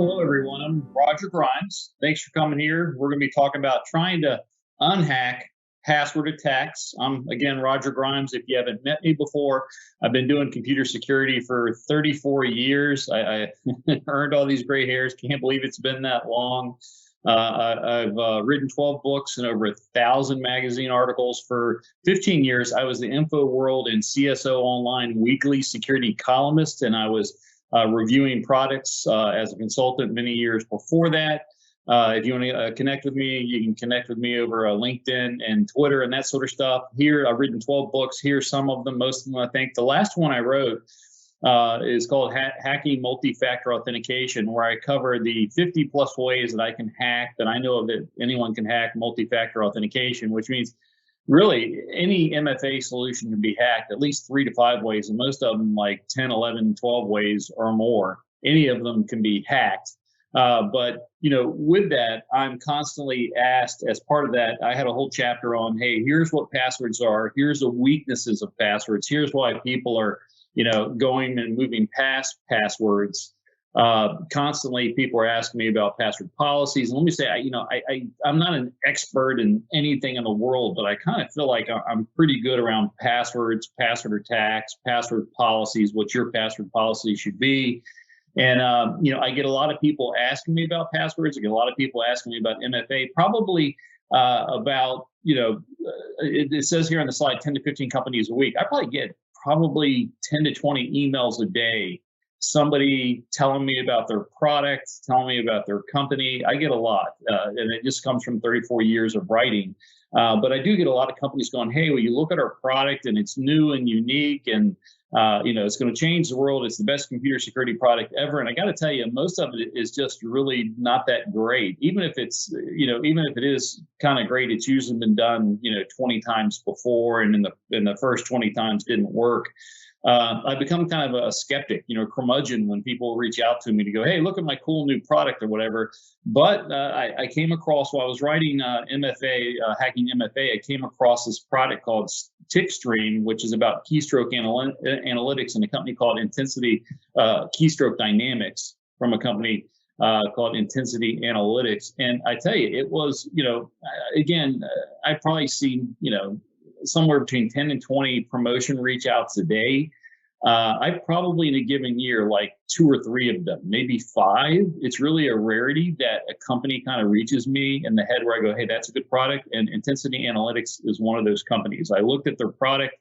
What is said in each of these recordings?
Hello, everyone. I'm Roger Grimes. Thanks for coming here. We're going to be talking about trying to unhack password attacks. I'm, again, Roger Grimes. If you haven't met me before, I've been doing computer security for 34 years. I earned all these gray hairs. Can't believe it's been that long. I've written 12 books and over 1,000 magazine articles. For 15 years, I was the InfoWorld and CSO Online weekly security columnist, and I was reviewing products as a consultant many years before that. If you want to connect with me, you can connect with me over LinkedIn and Twitter and that sort of stuff. Here, I've written 12 books. Here's some of them, most of them, I think. The last one I wrote is called Hacking Multifactor Authentication, where I cover the 50 plus ways that I can hack, that I know of that anyone can hack multi-factor authentication, which means really any MFA solution can be hacked at least 3 to 5 ways, and most of them like 10, 11, 12 ways or more. Any of them can be hacked. But, with that, I'm constantly asked, as part of that, I had a whole chapter on, hey, here's what passwords are. Here's the weaknesses of passwords. Here's why people are, going and moving past passwords. Constantly, people are asking me about password policies. And let me say, I'm not an expert in anything in the world, but I kind of feel like I'm pretty good around passwords, password attacks, password policies, what your password policy should be. And, I get a lot of people asking me about passwords. I get a lot of people asking me about MFA, probably about, it says here on the slide, 10 to 15 companies a week. I probably get 10 to 20 emails a day, somebody telling me about their product, telling me about their company. I get a lot, and it just comes from 34 years of writing. But I do get a lot of companies going, hey, well, you look at our product and it's new and unique and, it's going to change the world. It's the best computer security product ever. And I got to tell you, most of it is just really not that great. Even if it's, even if it is kind of great, it's usually been done, 20 times before. And in the first 20 times didn't work. I've become kind of a skeptic, curmudgeon when people reach out to me to go, hey, look at my cool new product or whatever. But I came across, while I was writing MFA, hacking MFA, I came across this product called TickStream, which is about keystroke analytics, and a company called Intensity Keystroke Dynamics from a company called Intensity Analytics. And I tell you, it was, again, I've probably seen, somewhere between 10 and 20 promotion reach outs a day. I probably in a given year, like 2 or 3 of them, maybe 5. It's really a rarity that a company kind of reaches me in the head where I go, hey, that's a good product. And Intensity Analytics is one of those companies. I looked at their product,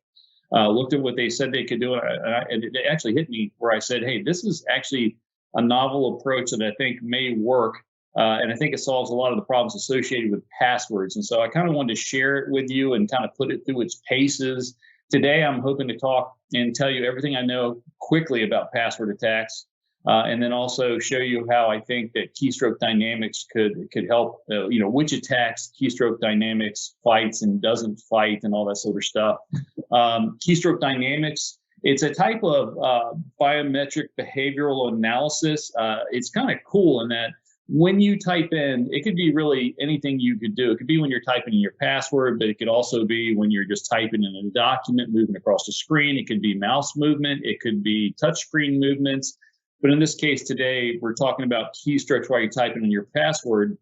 looked at what they said they could do. And it actually hit me where I said, hey, this is actually a novel approach that I think may work. And I think it solves a lot of the problems associated with passwords. And so I kind of wanted to share it with you and kind of put it through its paces. Today, I'm hoping to talk and tell you everything I know quickly about password attacks, and then also show you how I think that keystroke dynamics could help, which attacks keystroke dynamics fights and doesn't fight and all that sort of stuff. Keystroke dynamics, it's a type of biometric behavioral analysis. It's kind of cool in that when you type in, it could be really anything you could do. It could be when you're typing in your password, but it could also be when you're just typing in a document, moving across the screen. It could be mouse movement. It could be touchscreen movements. But in this case today, we're talking about keystrokes while you're typing in your password.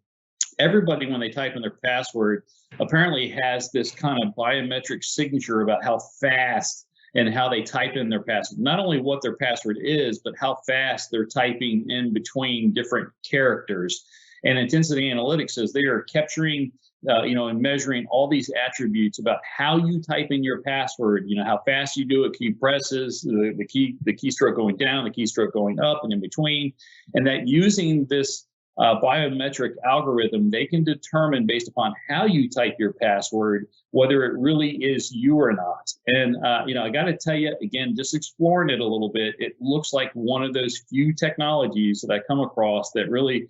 Everybody, when they type in their password, apparently has this kind of biometric signature about how fast and how they type in their password. Not only what their password is, but how fast they're typing in between different characters. And Intensity Analytics says they are capturing, and measuring all these attributes about how you type in your password, how fast you do it, key presses, the keystroke going down, the keystroke going up and in between. And that using this biometric algorithm, they can determine based upon how you type your password, whether it really is you or not. And, I got to tell you, again, just exploring it a little bit, it looks like one of those few technologies that I come across that really,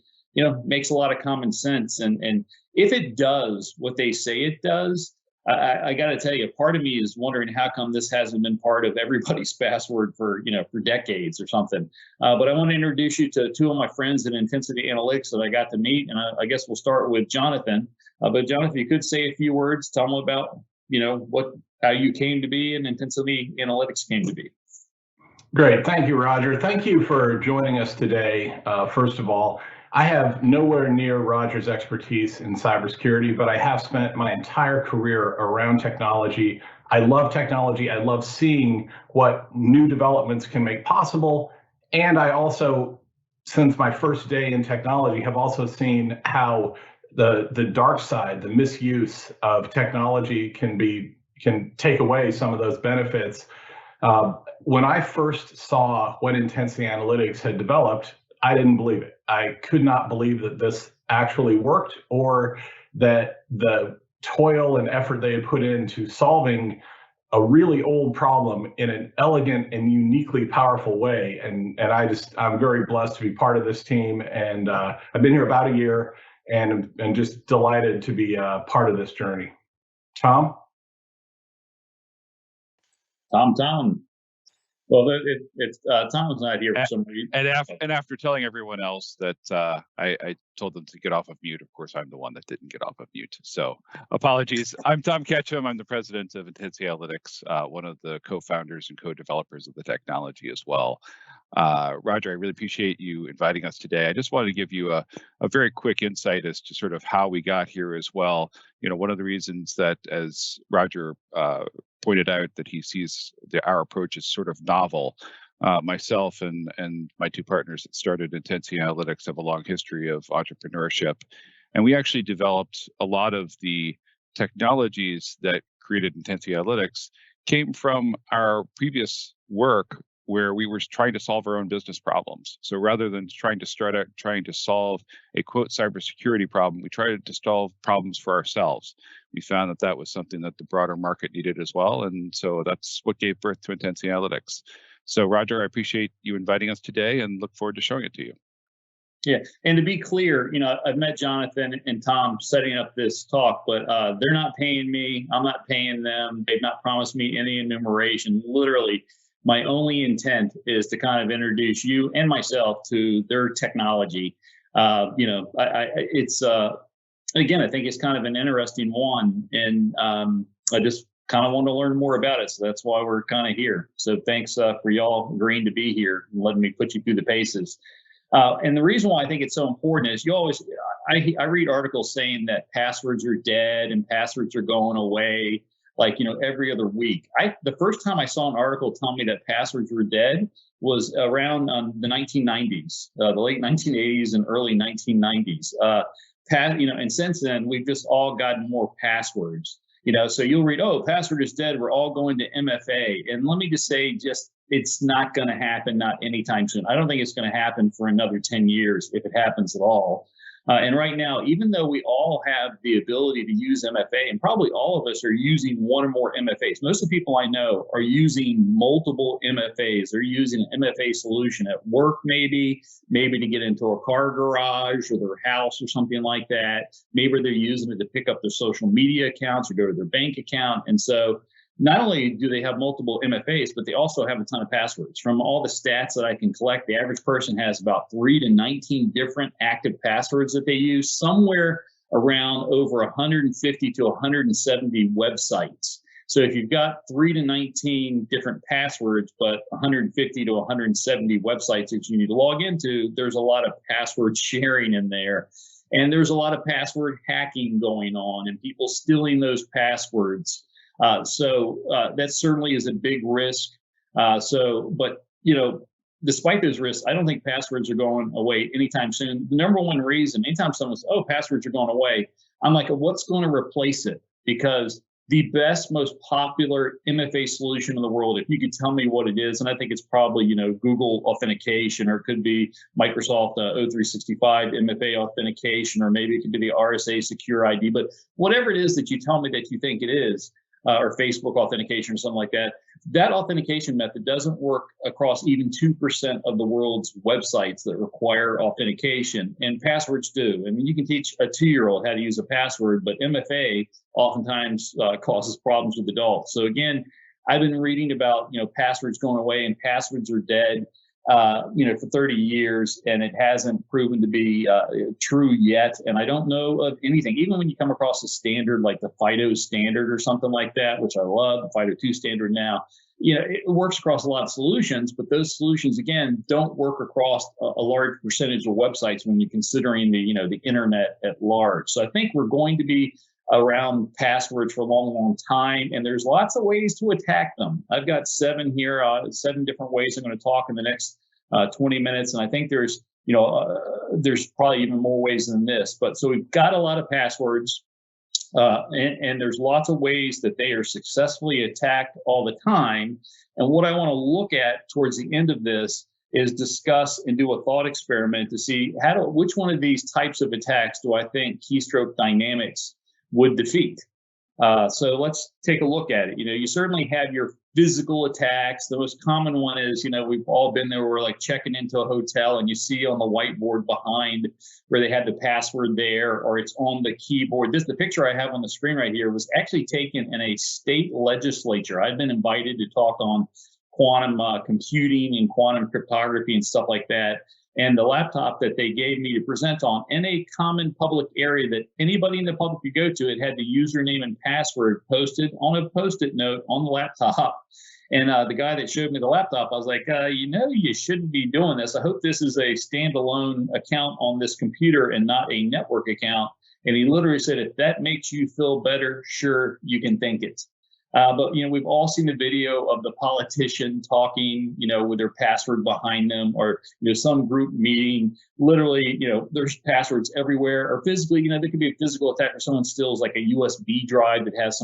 makes a lot of common sense. And if it does what they say it does, I got to tell you, part of me is wondering how come this hasn't been part of everybody's password for decades or something. But I want to introduce you to 2 of my friends in Intensity Analytics that I got to meet. And I guess we'll start with Jonathan. But Jonathan, you could say a few words, tell them about, how you came to be and Intensity Analytics came to be. Great. Thank you, Roger. Thank you for joining us today. First of all, I have nowhere near Roger's expertise in cybersecurity, but I have spent my entire career around technology. I love technology. I love seeing what new developments can make possible. And I also, since my first day in technology, have also seen how the dark side, the misuse of technology can take away some of those benefits. When I first saw what Intensity Analytics had developed, I didn't believe it. I could not believe that this actually worked, or that the toil and effort they had put into solving a really old problem in an elegant and uniquely powerful way. And I'm very blessed to be part of this team. And I've been here about a year, and just delighted to be part of this journey. Tom? Tom. Well, Tom was not here for some reason. And after telling everyone else that I told them to get off of mute, of course, I'm the one that didn't get off of mute. So apologies. I'm Tom Ketchum. I'm the president of Intensity Analytics, one of the co-founders and co-developers of the technology as well. Roger, I really appreciate you inviting us today. I just wanted to give you a very quick insight as to sort of how we got here as well. You know, one of the reasons that, as Roger pointed out, that he sees our approach as sort of novel. Myself and my two partners that started Intensity Analytics have a long history of entrepreneurship. And we actually developed a lot of the technologies that created Intensity Analytics came from our previous work, where we were trying to solve our own business problems. So rather than trying to solve a quote cybersecurity problem, we tried to solve problems for ourselves. We found that that was something that the broader market needed as well. And so that's what gave birth to Intensity Analytics. So Roger, I appreciate you inviting us today and look forward to showing it to you. Yeah, and to be clear, you know, I've met Jonathan and Tom setting up this talk, but they're not paying me. I'm not paying them. They've not promised me any enumeration. Literally, my only intent is to kind of introduce you and myself to their technology. You know, it's again, I think it's kind of an interesting one, and I just kind of want to learn more about it. So that's why we're kind of here. So thanks for y'all agreeing to be here and letting me put you through the paces. And the reason why I think it's so important is I read articles saying that passwords are dead and passwords are going away, like, you know, every other week. The first time I saw an article telling me that passwords were dead was around the 1990s, the late 1980s and early 1990s. You know, and since then we've just all gotten more passwords. You know, so you'll read, oh, password is dead. We're all going to MFA. And let me just say, it's not going to happen, not anytime soon. I don't think it's going to happen for another 10 years, if it happens at all. And right now, even though we all have the ability to use MFA, and probably all of us are using one or more MFAs, most of the people I know are using multiple MFAs. They're using an MFA solution at work, maybe to get into a car garage or their house or something like that. Maybe they're using it to pick up their social media accounts or go to their bank account. And so not only do they have multiple MFAs, but they also have a ton of passwords. From all the stats that I can collect, the average person has about 3 to 19 different active passwords that they use, somewhere around over 150 to 170 websites. So if you've got 3 to 19 different passwords, but 150 to 170 websites that you need to log into, there's a lot of password sharing in there. And there's a lot of password hacking going on and people stealing those passwords. So that certainly is a big risk. But, you know, despite those risks, I don't think passwords are going away anytime soon. The number one reason, anytime someone says, oh, passwords are going away, I'm like, what's going to replace it? Because the best, most popular MFA solution in the world, if you could tell me what it is, and I think it's probably, you know, Google authentication, or it could be Microsoft O365 MFA authentication, or maybe it could be the RSA Secure ID. But whatever it is that you tell me that you think it is, or Facebook authentication or something like that, that authentication method doesn't work across even 2% of the world's websites that require authentication, and passwords do. I mean, you can teach a 2-year-old how to use a password, but MFA oftentimes causes problems with adults. So again, I've been reading about, you know, passwords going away and passwords are dead, you know, for 30 years, and it hasn't proven to be true yet. And I don't know of anything, even when you come across a standard like the FIDO standard or something like that, which I love, the FIDO 2 standard now, it works across a lot of solutions, but those solutions, again, don't work across a large percentage of websites when you're considering the internet at large. So I think we're going to be around passwords for a long, long time, and there's lots of ways to attack them. I've got 7 here, 7 different ways I'm going to talk in the next 20 minutes, and I think there's probably even more ways than this. But so we've got a lot of passwords. And there's lots of ways that they are successfully attacked all the time. And what I want to look at towards the end of this is discuss and do a thought experiment to see which one of these types of attacks do I think keystroke dynamics would defeat. So let's take a look at it. You certainly have your physical attacks. The most common one is, we've all been there. We're like checking into a hotel and you see on the whiteboard behind where they had the password there, or it's on the keyboard. The picture I have on the screen right here was actually taken in a state legislature. I've been invited to talk on quantum computing and quantum cryptography and stuff like that. And the laptop that they gave me to present on in a common public area that anybody in the public could go to, it had the username and password posted on a Post-it note on the laptop. And the guy that showed me the laptop, I was like, you shouldn't be doing this. I hope this is a standalone account on this computer and not a network account. And he literally said, if that makes you feel better, sure, you can think it. But we've all seen the video of the politician talking, with their password behind them, or some group meeting. Literally, there's passwords everywhere. Or physically, there could be a physical attack where someone steals like a USB drive that has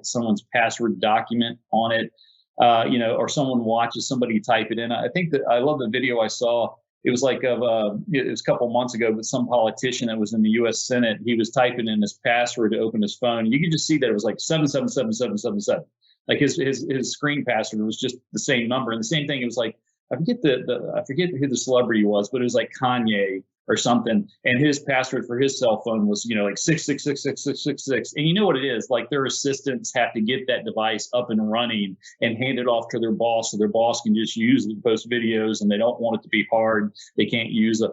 someone's password document on it. Or someone watches somebody type it in. I think that I love the video I saw. It was like it was a couple months ago, but some politician that was in the U.S. Senate, he was typing in his password to open his phone. And you could just see that it was like 7777777. Like his screen password was just the same number. And the same thing, it was like, I forget who the celebrity was, but it was like Kanye or something. And his password for his cell phone was, like 6666666. And you know what it is? Like their assistants have to get that device up and running and hand it off to their boss so their boss can just use it to post videos, and they don't want it to be hard. They can't use a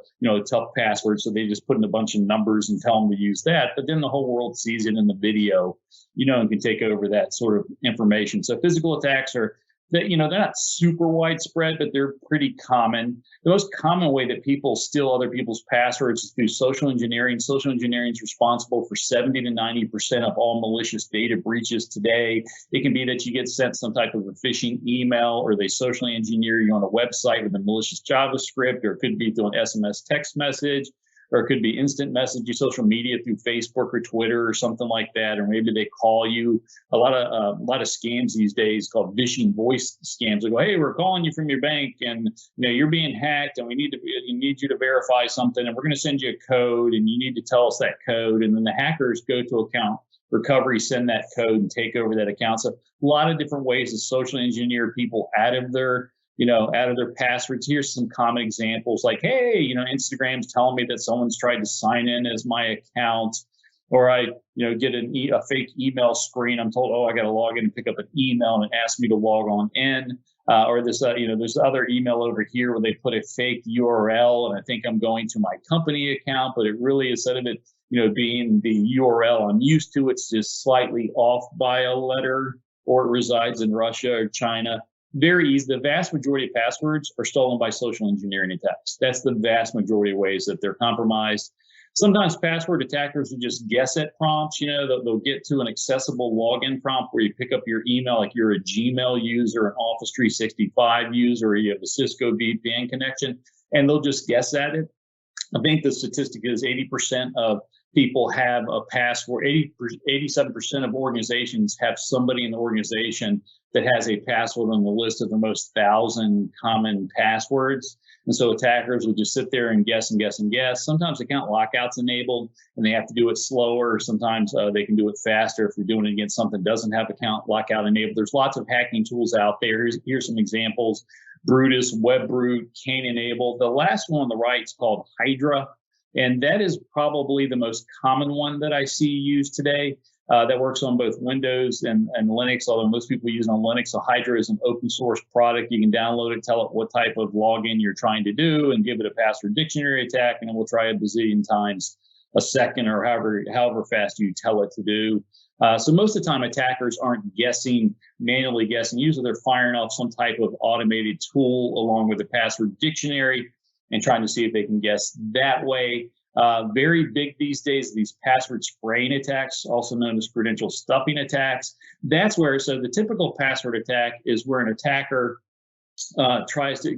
tough password. So they just put in a bunch of numbers and tell them to use that. But then the whole world sees it in the video, and can take over that sort of information. So physical attacks are, they're not super widespread, but they're pretty common. The most common way that people steal other people's passwords is through social engineering. Social engineering is responsible for 70 to 90% of all malicious data breaches today. It can be that you get sent some type of a phishing email, or they socially engineer you on a website with a malicious JavaScript, or it could be through an SMS text message, or it could be instant messaging, social media through Facebook or Twitter or something like that. Or maybe they call you. A lot of scams these days called phishing voice scams. They go, hey, we're calling you from your bank, and you're being hacked, and we need you to verify something, and we're going to send you a code, and you need to tell us that code. And then the hackers go to account recovery, send that code, and take over that account. So a lot of different ways to socially engineer people out of their passwords. Here's some common examples like, hey, Instagram's telling me that someone's tried to sign in as my account, or I, get a fake email screen. I'm told, I got to log in and pick up an email, and it asks me to log on in. Or this, there's other email over here where they put a fake URL, and I think I'm going to my company account, but it really, instead of it, being the URL I'm used to, it's just slightly off by a letter, or it resides in Russia or China. Very easy. The vast majority of passwords are stolen by social engineering attacks. That's the vast majority of ways that they're compromised. Sometimes password attackers will just guess at prompts. They'll get to an accessible login prompt where you pick up your email, like you're a Gmail user, an Office 365 user, or you have a Cisco VPN connection, and they'll just guess at it. I think the statistic is 80% of people have a password. 87% of organizations have somebody in the organization that has a password on the list of the most 1,000 common passwords. And so attackers will just sit there and guess and guess and guess. Sometimes account lockout's enabled and they have to do it slower. Sometimes they can do it faster if they're doing it against something that doesn't have account lockout enabled. There's lots of hacking tools out there. Here's some examples. Brutus, WebBrute, Cane enabled. The last one on the right is called Hydra. And that is probably the most common one that I see used today. That works on both Windows and Linux, although most people use it on Linux. So Hydra is an open source product. You can download it, tell it what type of login you're trying to do, and give it a password dictionary attack, and it will try a bazillion times a second, or however fast you tell it to do. So most of the time, attackers aren't manually guessing. Usually they're firing off some type of automated tool along with a password dictionary and trying to see if they can guess that way. Very big these days, these password spraying attacks, also known as credential stuffing attacks. That's where, so the typical password attack is where an attacker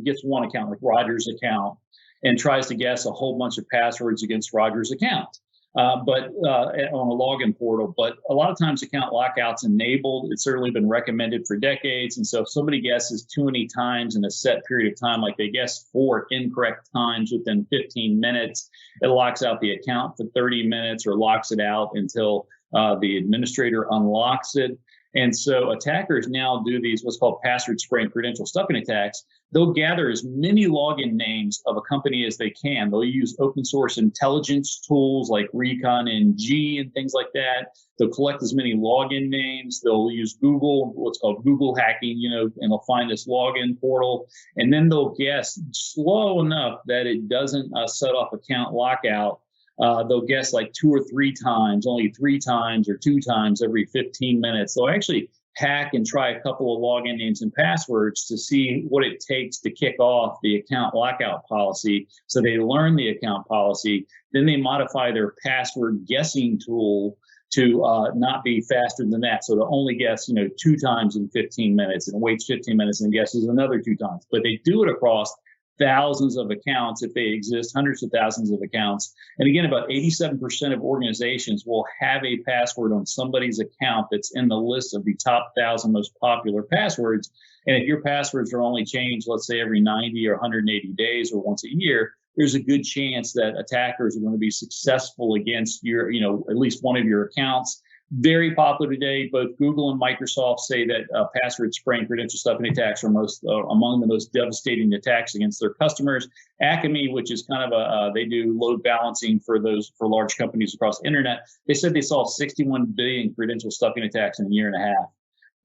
gets one account, like Roger's account, and tries to guess a whole bunch of passwords against Roger's account. But on a login portal. But a lot of times account lockout's enabled. It's certainly been recommended for decades. And so if somebody guesses too many times in a set period of time, like they guess 4 incorrect times within 15 minutes, it locks out the account for 30 minutes or locks it out until the administrator unlocks it. And so attackers now do these what's called password spray and credential stuffing attacks. They'll gather as many login names of a company as they can. They'll use open source intelligence tools like Recon NG and things like that. They'll collect as many login names. They'll use Google, what's called Google hacking, and they'll find this login portal. And then they'll guess slow enough that it doesn't set off account lockout. They'll guess like 2 or 3 times, only 3 times or 2 times every 15 minutes. They'll actually hack and try a couple of login names and passwords to see what it takes to kick off the account lockout policy. So they learn the account policy, then they modify their password guessing tool to not be faster than that. So they'll only guess, 2 times in 15 minutes and waits 15 minutes and guesses another 2 times. But they do it across thousands of accounts if they exist, hundreds of thousands of accounts. And again, about 87% of organizations will have a password on somebody's account that's in the list of the top 1,000 most popular passwords. And if your passwords are only changed, let's say every 90 or 180 days or once a year, there's a good chance that attackers are going to be successful against your, at least one of your accounts. Very popular today. Both Google and Microsoft say that password spraying credential stuffing attacks are among the most devastating attacks against their customers. Acme, which is kind of they do load balancing for large companies across the internet. They said they saw 61 billion credential stuffing attacks in a year and a half.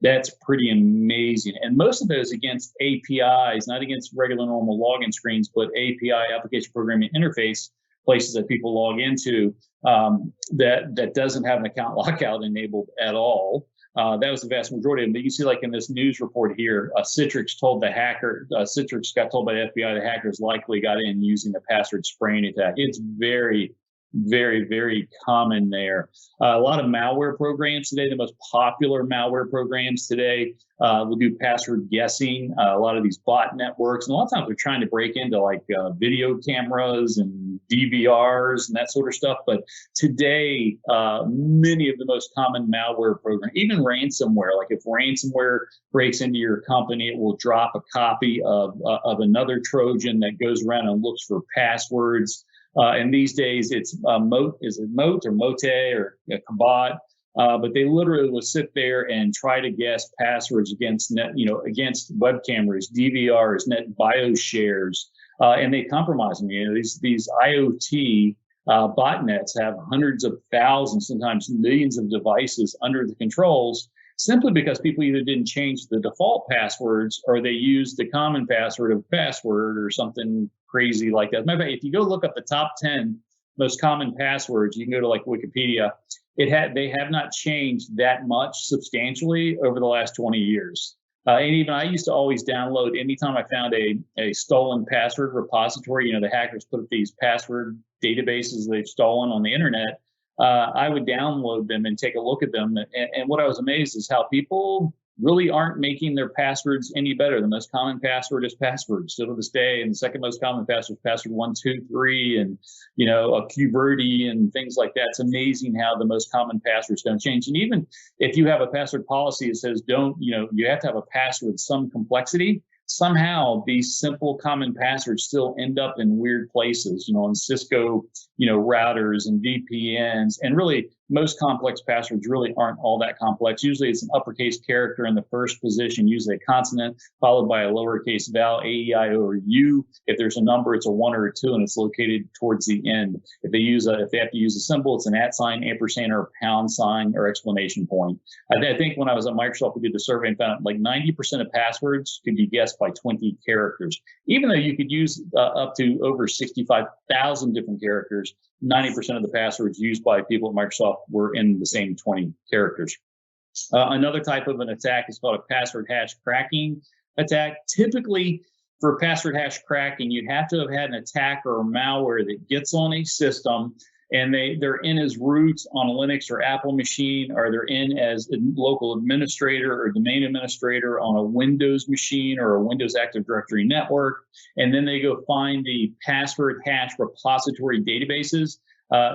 That's pretty amazing. And most of those against APIs, not against regular normal login screens, but API, application programming interface, places that people log into that doesn't have an account lockout enabled at all. That was the vast majority of them. But you see, like in this news report here, Citrix got told by the FBI the hackers likely got in using the password spraying attack. It's very, very, very common there. A lot of malware programs today, the most popular malware programs today will do password guessing. A lot of these bot networks, and a lot of times they're trying to break into like video cameras and DVRs and that sort of stuff. But today, many of the most common malware programs, even ransomware, like if ransomware breaks into your company, it will drop a copy of another Trojan that goes around and looks for passwords. And these days it's Moat or Mote or Kabot? But they literally will sit there and try to guess passwords against against web cameras, DVRs, net BIOS shares, and they compromise them. These IoT botnets have hundreds of thousands, sometimes millions of devices under the controls, simply because people either didn't change the default passwords or they used the common password of password or something crazy like that. Matter of fact, if you go look up the top 10 most common passwords, you can go to like Wikipedia. They have not changed that much substantially over the last 20 years. And even I used to always download anytime I found a stolen password repository. The hackers put up these password databases they've stolen on the internet. I would download them and take a look at them. And what I was amazed is how people really aren't making their passwords any better. The most common password is password still to this day. And the second most common password is password 123 and, a QWERTY and things like that. It's amazing how the most common passwords don't change. And even if you have a password policy that says you have to have a password with some complexity, somehow these simple common passwords still end up in weird places, on Cisco, routers and VPNs. And really, most complex passwords really aren't all that complex. Usually it's an uppercase character in the first position, usually a consonant, followed by a lowercase vowel, A, E, I, O, or U. If there's a number, it's a 1 or a 2, and it's located towards the end. If they have to use a symbol, it's an @ sign, ampersand, or a pound sign, or exclamation point. I think when I was at Microsoft, we did the survey and found like 90% of passwords could be guessed by 20 characters. Even though you could use up to over 65,000 different characters, 90% of the passwords used by people at Microsoft were in the same 20 characters. Another type of an attack is called a password hash cracking attack. Typically, for password hash cracking, you have to have had an attacker or malware that gets on a system and they're in as root on a Linux or Apple machine, or they're in as a local administrator or domain administrator on a Windows machine or a Windows Active Directory network. And then they go find the password hash repository databases.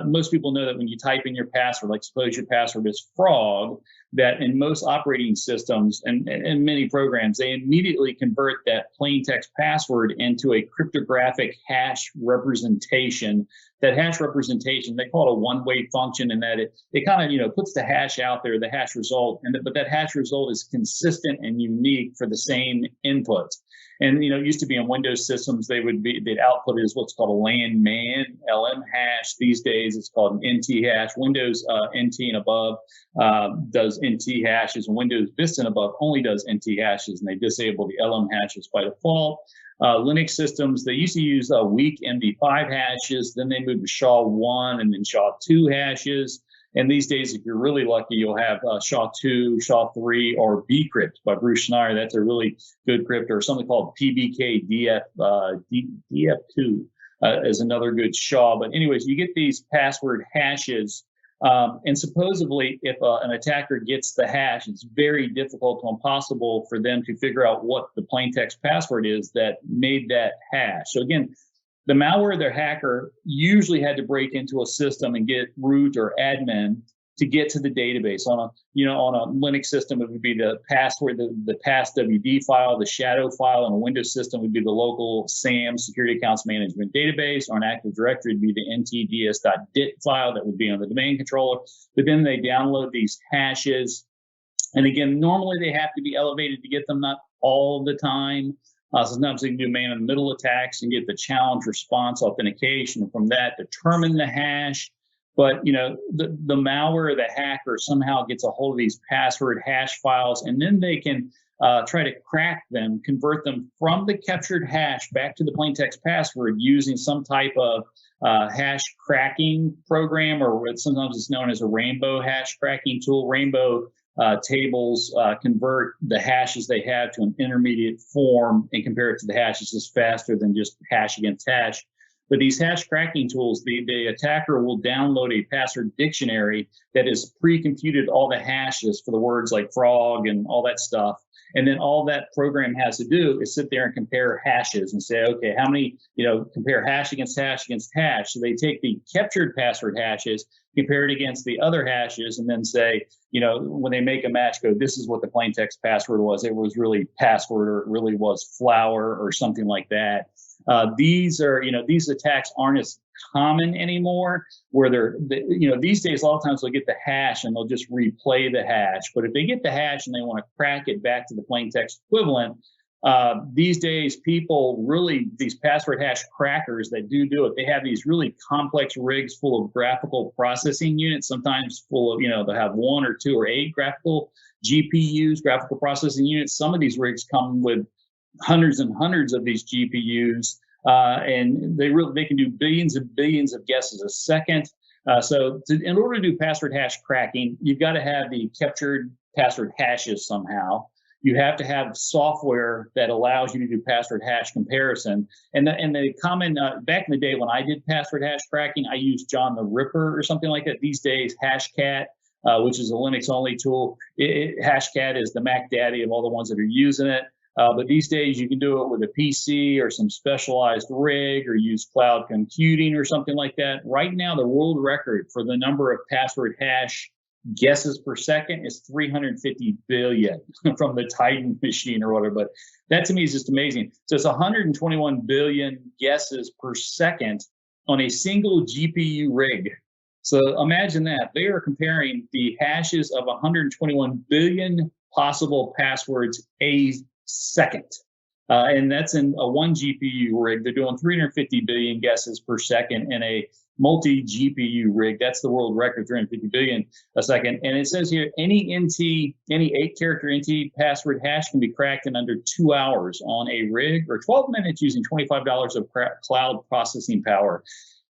Most people know that when you type in your password, like suppose your password is frog, that in most operating systems and many programs, they immediately convert that plain text password into a cryptographic hash representation. That hash representation, they call it a one-way function, in that it kind of, puts the hash out there, the hash result, but that hash result is consistent and unique for the same input. And, it used to be in Windows systems, they'd output is what's called a LAN-MAN, LM hash. These days, it's called an NT hash. Windows NT and above does NT hashes, and Windows Vista and above only does NT hashes, and they disable the LM hashes by default. Linux systems, they used to use weak MD5 hashes, then they moved to SHA-1 and then SHA-2 hashes. And these days, if you're really lucky, you'll have SHA-2, SHA-3, or bcrypt by Bruce Schneier. That's a really good crypt, or something called PBK DF2 is another good SHA. But anyways, you get these password hashes. And supposedly, if an attacker gets the hash, it's very difficult to impossible for them to figure out what the plain text password is that made that hash. So again, the malware, their hacker usually had to break into a system and get root or admin to get to the database. On a Linux system, it would be the password, the passwd file, the shadow file. On a Windows system, would be the local SAM, Security Accounts Management Database. Or an Active Directory would be the ntds.dit file that would be on the domain controller. But then they download these hashes. And again, normally they have to be elevated to get them, not all the time. Sometimes they can do man-in-the-middle attacks and get the challenge response authentication, and from that determine the hash. But the malware, the hacker somehow gets a hold of these password hash files, and then they can try to crack them, convert them from the captured hash back to the plain text password using some type of hash cracking program, or sometimes it's known as a rainbow hash cracking tool. Rainbow tables convert the hashes they have to an intermediate form and compare it to the hashes just faster than just hash against hash. But these hash cracking tools, the attacker will download a password dictionary that is pre-computed all the hashes for the words like frog and all that stuff. And then all that program has to do is sit there and compare hashes and say, okay, how many, compare hash against hash against hash. So they take the captured password hashes, compare it against the other hashes, and then say, when they make a match, go, this is what the plain text password was. It was really password, or it really was flower, or something like that. These attacks aren't as common anymore, where these days, a lot of times they'll get the hash and they'll just replay the hash. But if they get the hash and they want to crack it back to the plain text equivalent, these days, these password hash crackers that do it, they have these really complex rigs full of graphical processing units, sometimes full of, they'll have 1 or 2 or 8 graphical GPUs, graphical processing units. Some of these rigs come with hundreds and hundreds of these GPUs, and they can do billions and billions of guesses a second. In order to do password hash cracking, you've got to have the captured password hashes somehow. You have to have software that allows you to do password hash comparison. And the common, back in the day when I did password hash cracking, I used John the Ripper or something like that. These days, Hashcat, which is a Linux-only tool, Hashcat is the Mac daddy of all the ones that are using it. But these days, you can do it with a PC or some specialized rig, or use cloud computing or something like that. Right now, the world record for the number of password hash guesses per second is 350 billion from the Titan machine or whatever. But that to me is just amazing. So it's 121 billion guesses per second on a single GPU rig. So imagine that. They are comparing the hashes of 121 billion possible passwords a second. And that's in a 1 GPU rig. They're doing 350 billion guesses per second in a multi-GPU rig. That's the world record, 350 billion a second. And it says here, any 8-character NT password hash can be cracked in under 2 hours on a rig, or 12 minutes using $25 of cloud processing power.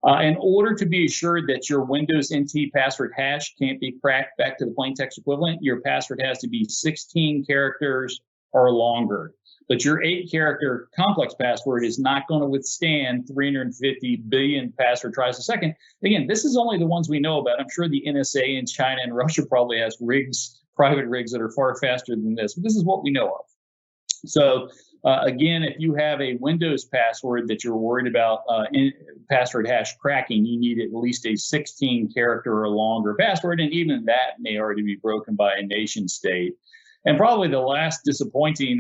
In order to be assured that your Windows NT password hash can't be cracked back to the plain text equivalent, your password has to be 16 characters or longer. But your 8-character complex password is not going to withstand 350 billion password tries a second. Again, this is only the ones we know about. I'm sure the NSA in China and Russia probably has rigs, private rigs that are far faster than this, but this is what we know of. So again, if you have a Windows password that you're worried about password hash cracking, you need at least a 16-character or longer password, and even that may already be broken by a nation state. And probably the last disappointing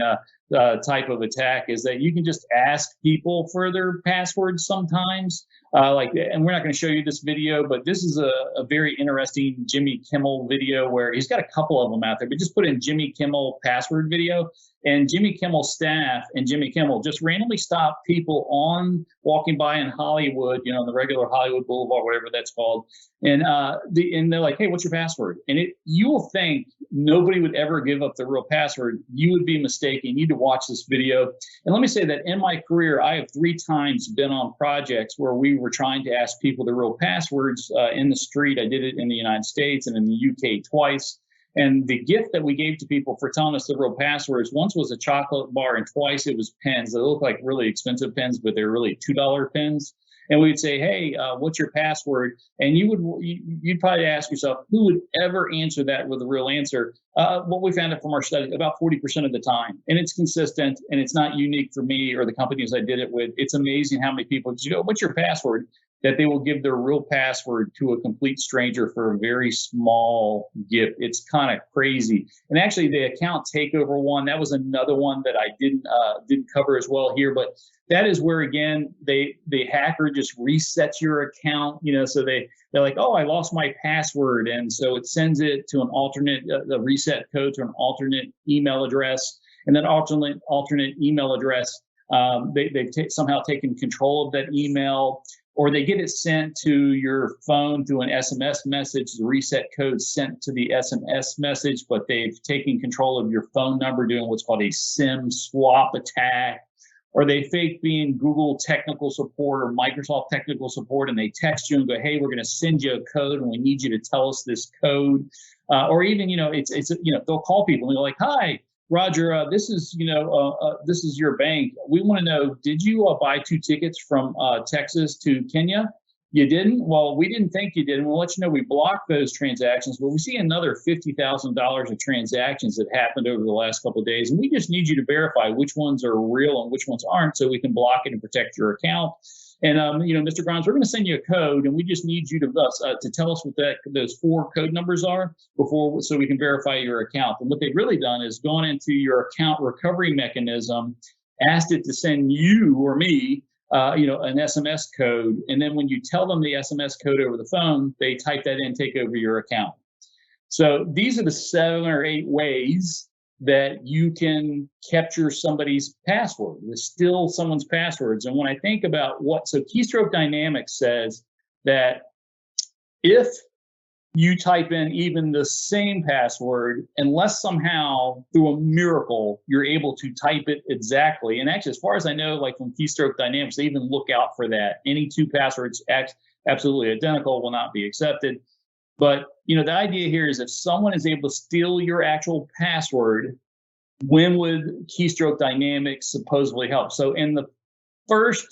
type of attack is that you can just ask people for their passwords sometimes. And we're not going to show you this video, but this is a very interesting Jimmy Kimmel video where he's got a couple of them out there, but just put in Jimmy Kimmel password video, and Jimmy Kimmel's staff and Jimmy Kimmel just randomly stop people on walking by in Hollywood, you know, the regular Hollywood Boulevard, whatever that's called. And they're like, hey, what's your password? And you will think nobody would ever give up their real password. You would be mistaken. You need to watch this video. And let me say that in my career, I have 3 times been on projects where we were trying to ask people their real passwords in the street. I did it in the United States and in the UK twice. And the gift that we gave to people for telling us the real passwords, once was a chocolate bar and twice it was pens. They look like really expensive pens, but they're really $2 pens. And we'd say, hey, what's your password? And you'd probably ask yourself, who would ever answer that with a real answer? What we found out from our study, about 40% of the time. And it's consistent, and it's not unique for me or the companies I did it with. It's amazing how many people just go, what's your password? That they will give their real password to a complete stranger for a very small gift. It's kind of crazy. And actually, the account takeover one, that was another one that I didn't cover as well here. But that is where, again, the hacker just resets your account. You know, so they're like, oh, I lost my password, and so it sends it to an alternate, the reset code to an alternate email address, and then alternate email address. They've somehow taken control of that email, or they get it sent to your phone through an SMS message, the reset code sent to the SMS message, but they've taken control of your phone number doing what's called a SIM swap attack. Or they fake being Google technical support or Microsoft technical support, and they text you and go, hey, we're going to send you a code and we need you to tell us this code. Or even, they'll call people and they're like, hi, Roger, this is your bank. We want to know, did you buy 2 tickets from Texas to Kenya? You didn't? Well, we didn't think you did. And we'll let you know we blocked those transactions, but we see another $50,000 of transactions that happened over the last couple of days. And we just need you to verify which ones are real and which ones aren't so we can block it and protect your account. And, Mr. Grimes, we're going to send you a code, and we just need you to tell us what those 4 code numbers are so we can verify your account. And what they've really done is gone into your account recovery mechanism, asked it to send you or me an SMS code. And then when you tell them the SMS code over the phone, they type that in, take over your account. So these are the 7 or 8 ways that you can capture somebody's password, steal someone's passwords. And when I think about Keystroke Dynamics says that if you type in even the same password, unless somehow through a miracle you're able to type it exactly. And actually, as far as I know, like from Keystroke Dynamics, they even look out for that. Any 2 passwords absolutely identical will not be accepted. But the idea here is if someone is able to steal your actual password, when would Keystroke Dynamics supposedly help? So in the first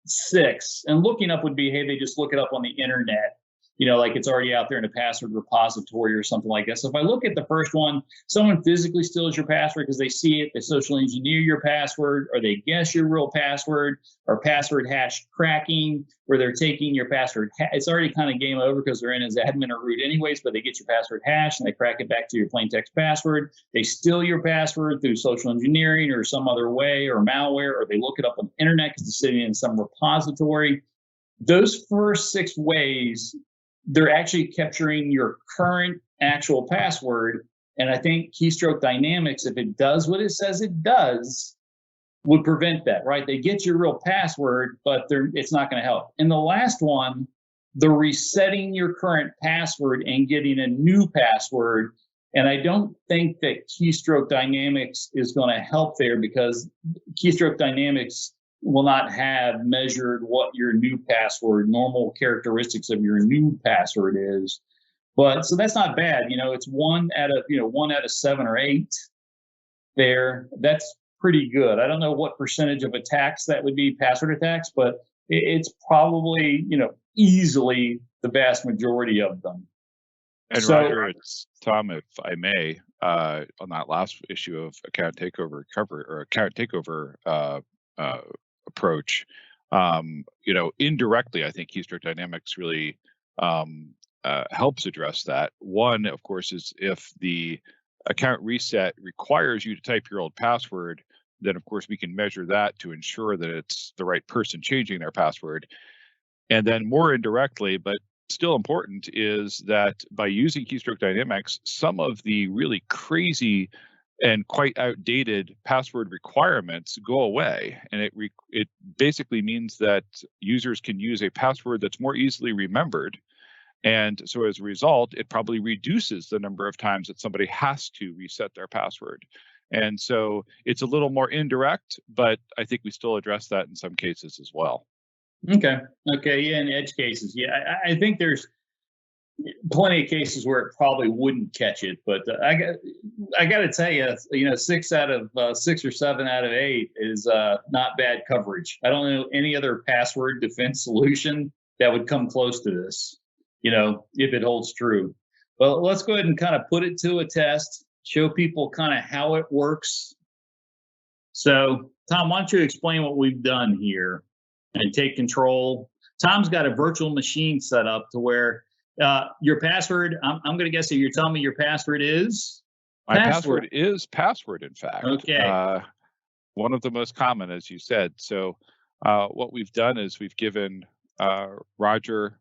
6, and looking up would be, hey, they just look it up on the internet. Like it's already out there in a password repository or something like that. So if I look at the first one, someone physically steals your password because they see it, they social engineer your password, or they guess your real password, or password hash cracking, where they're taking your password. It's already kind of game over because they're in as admin or root anyways, but they get your password hash and they crack it back to your plain text password. They steal your password through social engineering or some other way, or malware, or they look it up on the internet because it's sitting in some repository. Those first 6 ways, they're actually capturing your current actual password. And I think Keystroke Dynamics, if it does what it says it does, would prevent that, right? They get your real password, but it's not going to help. And the last one, the resetting your current password and getting a new password. And I don't think that Keystroke Dynamics is going to help there, because Keystroke Dynamics will not have measured what your new password, normal characteristics of your new password is. But so that's not bad. It's 1 out of 7 or 8 there. That's pretty good. I don't know what percentage of attacks that would be, password attacks, but it's probably, easily the vast majority of them. And So- Roger, it's Tom, if I may, on that last issue of account takeover recovery or account takeover approach, indirectly, I think Keystroke Dynamics really helps address that. One, of course, is if the account reset requires you to type your old password, then of course we can measure that to ensure that it's the right person changing their password. And then more indirectly, but still important, is that by using Keystroke Dynamics, some of the really crazy and quite outdated password requirements go away. And it basically means that users can use a password that's more easily remembered. And so as a result, it probably reduces the number of times that somebody has to reset their password. And so it's a little more indirect, but I think we still address that in some cases as well. Okay. Yeah, in edge cases. Yeah, I think there's plenty of cases where it probably wouldn't catch it, but I got to tell you, 6 out of 6 or 7 out of 8 is not bad coverage. I don't know any other password defense solution that would come close to this, if it holds true. Well, let's go ahead and kind of put it to a test, show people kind of how it works. So, Tom, why don't you explain what we've done here and take control? Tom's got a virtual machine set up to where your password, I'm going to guess that you're telling me your password is? My password is password, in fact. Okay. One of the most common, as you said. So what we've done is we've given Roger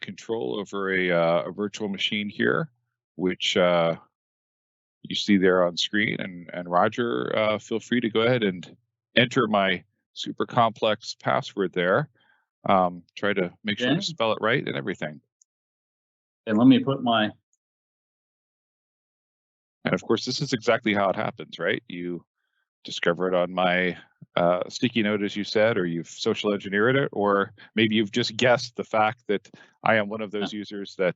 control over a virtual machine here, which you see there on screen. And Roger, feel free to go ahead and enter my super complex password there. Try to make sure to spell it right and everything. And let me put my... And of course, this is exactly how it happens, right? You discover it on my sticky note, as you said, or you've social engineered it, or maybe you've just guessed the fact that I am one of those users that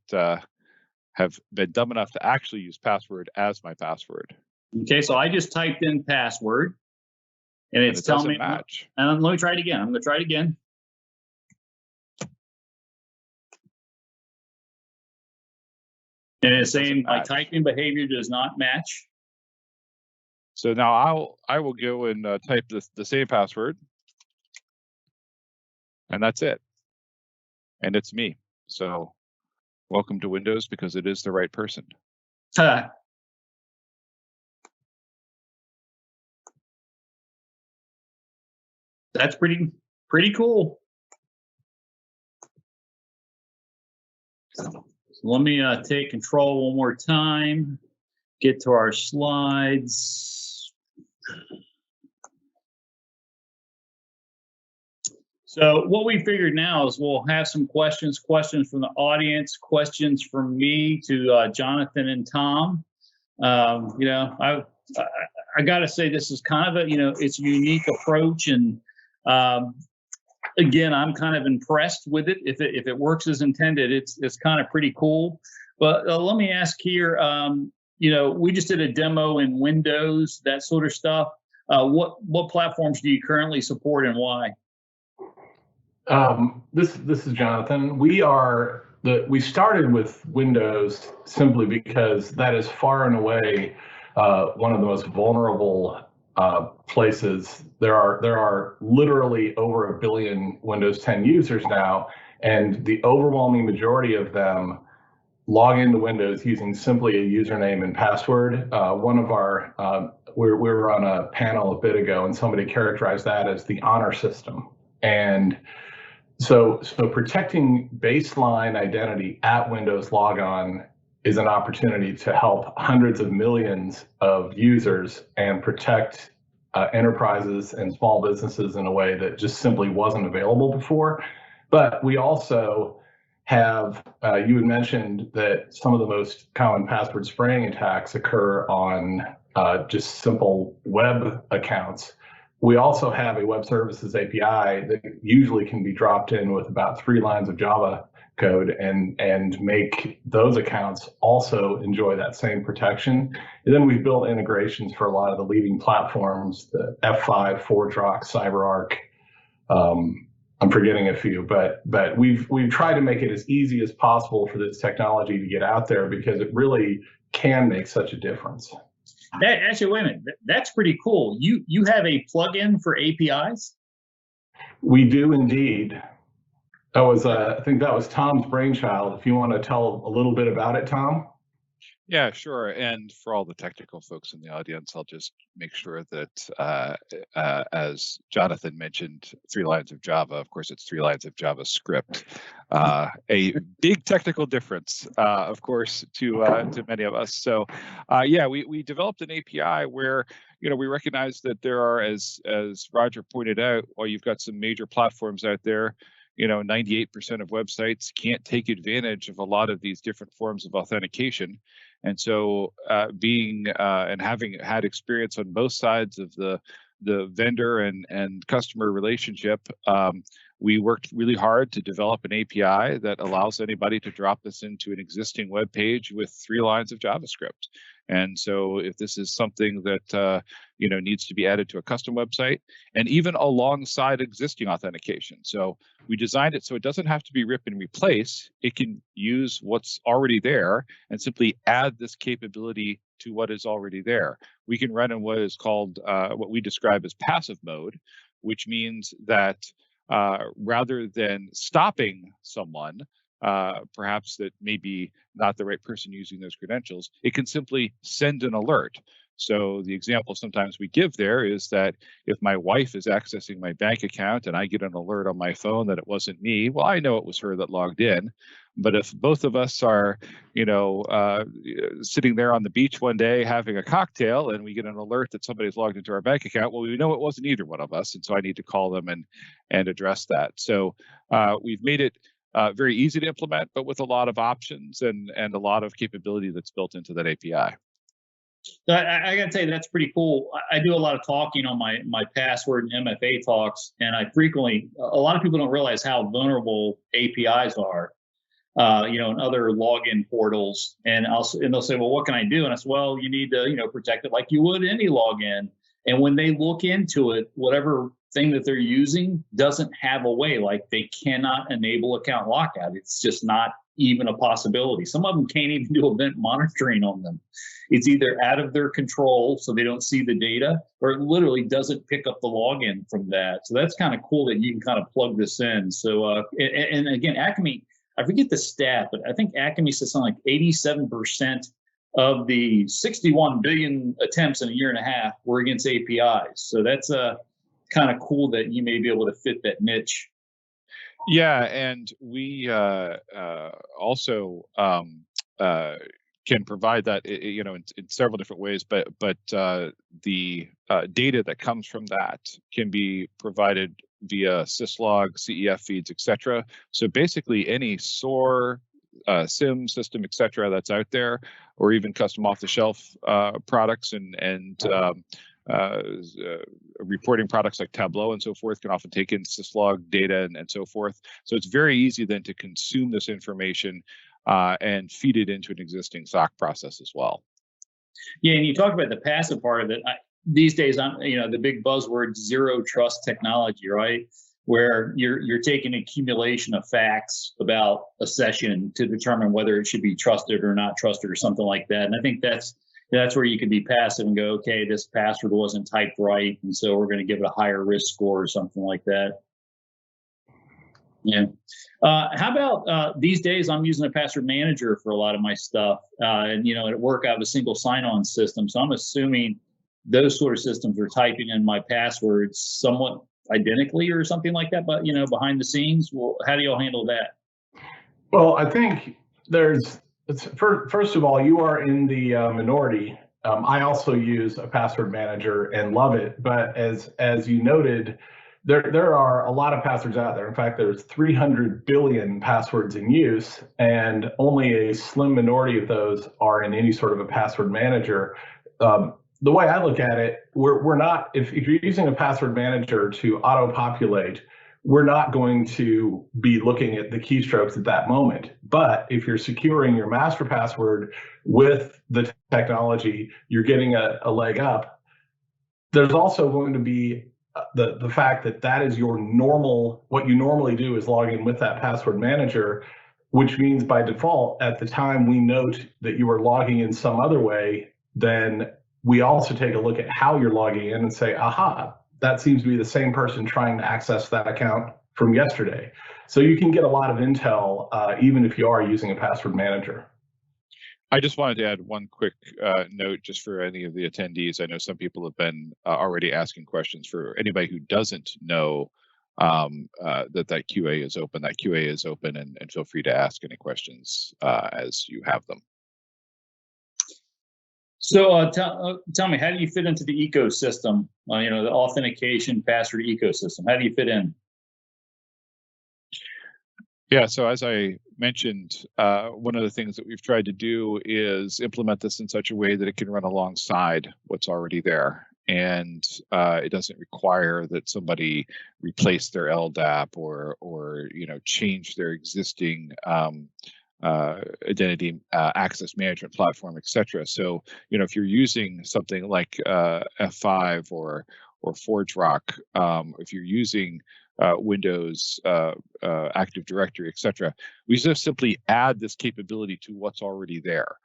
have been dumb enough to actually use password as my password. Okay, so I just typed in password, and it's telling me match. And let me try it again. I'm going to try it again. And it's saying my typing behavior does not match. So now I will go and type the same password, and that's it. And it's me. So welcome to Windows, because it is the right person. That's pretty cool. So let me take control one more time, get to our slides. So what we figured now is we'll have some questions from the audience, questions from me to Jonathan and Tom. I got to say, this is kind of a, it's a unique approach, and again, I'm kind of impressed with it. If it works as intended, it's kind of pretty cool. But let me ask here, we just did a demo in Windows, that sort of stuff. What platforms do you currently support, and why? This is Jonathan. We started with Windows simply because that is far and away one of the most vulnerable places. There are literally over 1 billion Windows 10 users now, and the overwhelming majority of them log into Windows using simply a username and password. We were on a panel a bit ago, and somebody characterized that as the honor system. And so protecting baseline identity at Windows logon is an opportunity to help hundreds of millions of users and protect enterprises and small businesses in a way that just simply wasn't available before. But we also have, you had mentioned that some of the most common password spraying attacks occur on just simple web accounts. We also have a web services API that usually can be dropped in with about 3 lines of Java code and make those accounts also enjoy that same protection. And then we've built integrations for a lot of the leading platforms, the F5, ForgeRock, CyberArk. I'm forgetting a few, but we've tried to make it as easy as possible for this technology to get out there because it really can make such a difference. Actually, wait a minute. That's pretty cool. You have a plugin for APIs? We do indeed. That was, I think that was Tom's brainchild. If you want to tell a little bit about it, Tom. Yeah, sure. And for all the technical folks in the audience, I'll just make sure that, as Jonathan mentioned, 3 lines of Java. Of course, it's 3 lines of JavaScript. A big technical difference, of course, to many of us. So, yeah, we developed an API where we recognize that there are, as Roger pointed out, while you've got some major platforms out there, 98% of websites can't take advantage of a lot of these different forms of authentication. And so being and having had experience on both sides of the vendor and customer relationship, we worked really hard to develop an API that allows anybody to drop this into an existing web page with 3 lines of JavaScript. And so if this is something that needs to be added to a custom website and even alongside existing authentication. So we designed it so it doesn't have to be rip and replace. It can use what's already there and simply add this capability to what is already there. We can run in what is called what we describe as passive mode, which means that rather than stopping someone, perhaps that may be not the right person using those credentials, it can simply send an alert. So the example sometimes we give there is that if my wife is accessing my bank account and I get an alert on my phone that it wasn't me, well, I know it was her that logged in. But if both of us are, sitting there on the beach one day having a cocktail and we get an alert that somebody's logged into our bank account, well, we know it wasn't either one of us. And so I need to call them and address that. So we've made it very easy to implement, but with a lot of options and a lot of capability that's built into that API. So I got to say, that's pretty cool. I do a lot of talking on my password and MFA talks, and a lot of people don't realize how vulnerable APIs are, and other login portals. And they'll say, well, what can I do? And I say, well, you need to, protect it like you would any login. And when they look into it, whatever thing that they're using doesn't have a way, like they cannot enable account lockout. It's just not even a possibility. Some of them can't even do event monitoring on them. It's either out of their control, so they don't see the data, or it literally doesn't pick up the login from that. So that's kind of cool that you can kind of plug this in. So, and again, Acme, I forget the stat, but I think Acme says something like 87% of the 61 billion attempts in a year and a half were against APIs. So that's kind of cool that you may be able to fit that niche. Yeah, and we also can provide that, in several different ways. But the data that comes from that can be provided via syslog, CEF feeds, etc. So basically, any SOAR, SIM system, etc. that's out there, or even custom off-the-shelf products and reporting products like Tableau and so forth can often take in syslog data and so forth. So it's very easy then to consume this information and feed it into an existing SOC process as well. Yeah, and you talked about the passive part of it. These days, the big buzzword, zero trust technology, right? Where you're taking accumulation of facts about a session to determine whether it should be trusted or not trusted or something like that. And I think that's where you could be passive and go, okay, this password wasn't typed right, and so we're going to give it a higher risk score or something like that. Yeah. How about these days? I'm using a password manager for a lot of my stuff, and at work I have a single sign-on system, so I'm assuming those sort of systems are typing in my passwords somewhat identically or something like that. But behind the scenes, well, how do y'all handle that? Well, I think first of all, you are in the minority. I also use a password manager and love it, but as you noted, there are a lot of passwords out there. In fact, there's 300 billion passwords in use, and only a slim minority of those are in any sort of a password manager. the way I look at it, we're not, if you're using a password manager to auto-populate, we're not going to be looking at the keystrokes at that moment. But if you're securing your master password with the technology, you're getting a leg up. There's also going to be the fact that that is your normal, what you normally do is log in with that password manager, which means by default, at the time we note that you are logging in some other way, then we also take a look at how you're logging in and say, aha, that seems to be the same person trying to access that account from yesterday. So you can get a lot of intel, even if you are using a password manager. I just wanted to add one quick note just for any of the attendees. I know some people have been already asking questions. For anybody who doesn't know that QA is open, that QA is open, and feel free to ask any questions as you have them. So tell me, how do you fit into the ecosystem? The authentication password ecosystem. How do you fit in? Yeah, so as I mentioned, one of the things that we've tried to do is implement this in such a way that it can run alongside what's already there. And it doesn't require that somebody replace their LDAP or change their existing identity access management platform, et cetera. So, if you're using something like F5 or ForgeRock, if you're using Windows Active Directory, et cetera, we just simply add this capability to what's already there.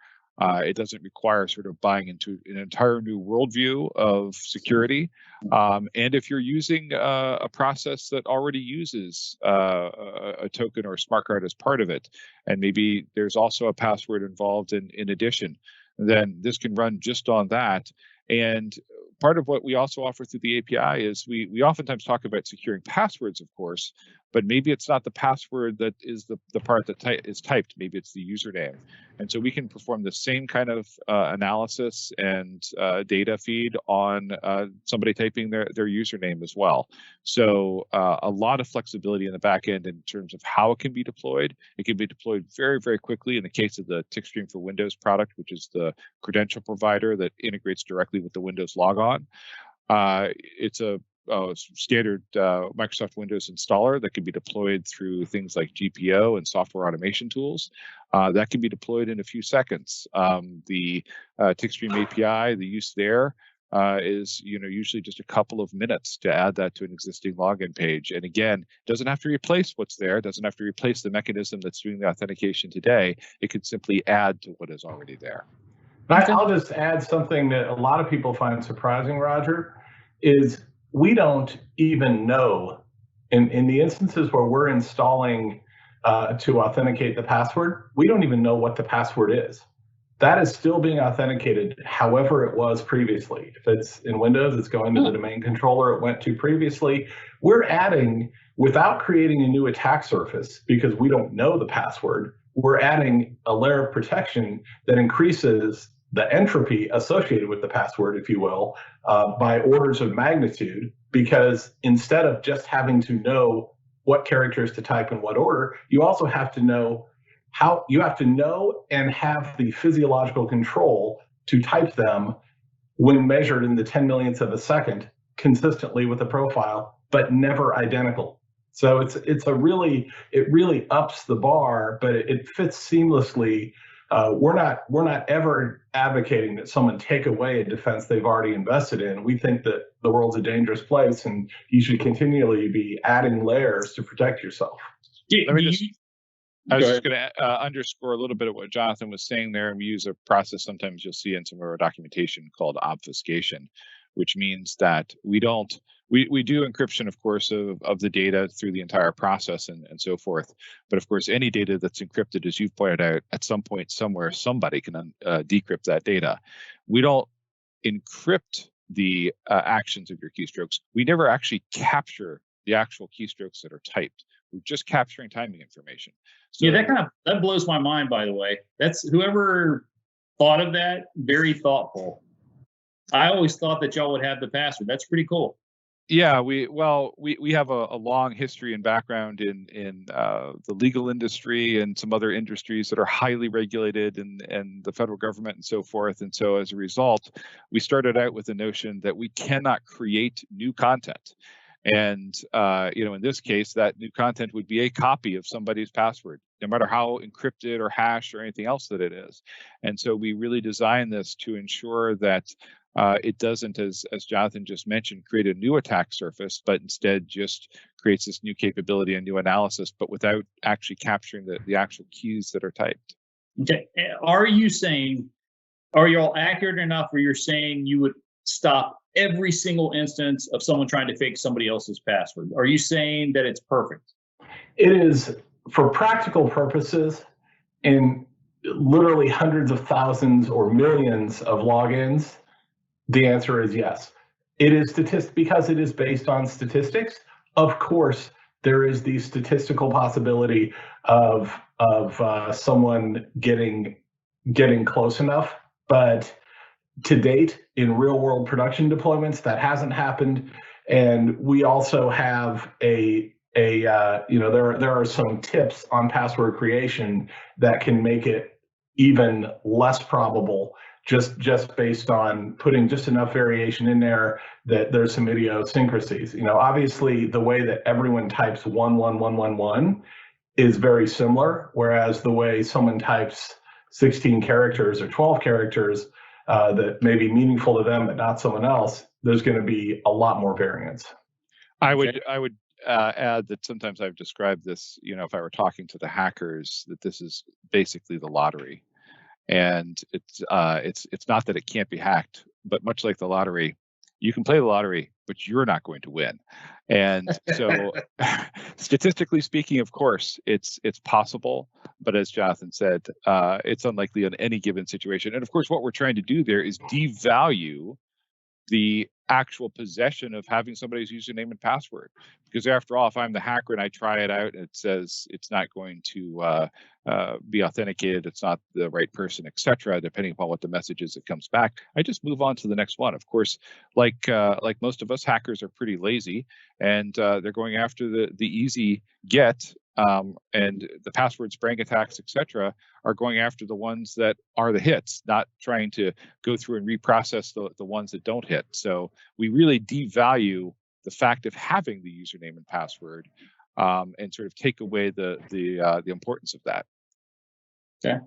It doesn't require sort of buying into an entire new worldview of security. And if you're using a process that already uses a token or a smart card as part of it, and maybe there's also a password involved in addition, then this can run just on that. And part of what we also offer through the API is we oftentimes talk about securing passwords, of course, but maybe it's not the password that is the part that is typed. Maybe it's the username. And so we can perform the same kind of analysis and data feed on somebody typing their username as well. So a lot of flexibility in the back end in terms of how it can be deployed. It can be deployed very, very quickly in the case of the TickStream for Windows product, which is the credential provider that integrates directly with the Windows logon. It's a standard Microsoft Windows installer that can be deployed through things like GPO and software automation tools. That can be deployed in a few seconds. The TickStream API, the use there is usually just a couple of minutes to add that to an existing login page. And again, it doesn't have to replace what's there. It doesn't have to replace the mechanism that's doing the authentication today. It could simply add to what is already there. I'll just add something that a lot of people find surprising, Roger, is we don't even know, in the instances where we're installing to authenticate the password, we don't even know what the password is. That is still being authenticated however it was previously. If it's in Windows, it's going to the domain controller it went to previously. We're adding, without creating a new attack surface, because we don't know the password, we're adding a layer of protection that increases the entropy associated with the password, if you will, by orders of magnitude, because instead of just having to know what characters to type in what order, you also have to know how, you have to know and have the physiological control to type them when measured in the 10 millionths of a second consistently with the profile, but never identical. So it really ups the bar, but it fits seamlessly. We're not ever advocating that someone take away a defense they've already invested in. We think that the world's a dangerous place, and you should continually be adding layers to protect yourself. I was just going to underscore a little bit of what Jonathan was saying there. And we use a process sometimes you'll see in some of our documentation called obfuscation, which means that we do encryption, of course, of the data through the entire process and so forth. But of course, any data that's encrypted, as you've pointed out, at some point somewhere, somebody can decrypt that data. We don't encrypt the actions of your keystrokes. We never actually capture the actual keystrokes that are typed. We're just capturing timing information. So, yeah, that blows my mind, by the way. That's whoever thought of that, very thoughtful. I always thought that y'all would have the password. That's pretty cool. Yeah, we have a long history and background in the legal industry and some other industries that are highly regulated and the federal government and so forth. And so as a result, we started out with the notion that we cannot create new content. And in this case, that new content would be a copy of somebody's password, no matter how encrypted or hashed or anything else that it is. And so we really designed this to ensure that it doesn't, as Jonathan just mentioned, create a new attack surface, but instead just creates this new capability and new analysis, but without actually capturing the actual keys that are typed. Okay. Are you all accurate enough where you're saying you would stop every single instance of someone trying to fake somebody else's password? Are you saying that it's perfect? It is, for practical purposes, in literally hundreds of thousands or millions of logins. The answer is yes. It is because it is based on statistics. Of course, there is the statistical possibility of someone getting close enough, but to date, in real world production deployments, that hasn't happened. And we also have there are some tips on password creation that can make it even less probable, just based on putting just enough variation in there that there's some idiosyncrasies. Obviously the way that everyone types 11111 is very similar, whereas the way someone types 16 characters or 12 characters that may be meaningful to them but not someone else, there's going to be a lot more variance. I would add that sometimes I've described this, if I were talking to the hackers, that this is basically the lottery. And it's not that it can't be hacked, but much like the lottery, you can play the lottery, but you're not going to win. And so statistically speaking, of course, it's possible. But as Jonathan said, it's unlikely in any given situation. And of course, what we're trying to do there is devalue the actual possession of having somebody's username and password. Because after all, if I'm the hacker and I try it out and it says it's not going to be authenticated, it's not the right person, etc., depending upon what the message is that comes back, I just move on to the next one. Of course, like most of us, hackers are pretty lazy, and they're going after the easy get. And the password spraying attacks, etc., are going after the ones that are the hits, not trying to go through and reprocess the ones that don't hit. So we really devalue the fact of having the username and password, and sort of take away the importance of that. Okay.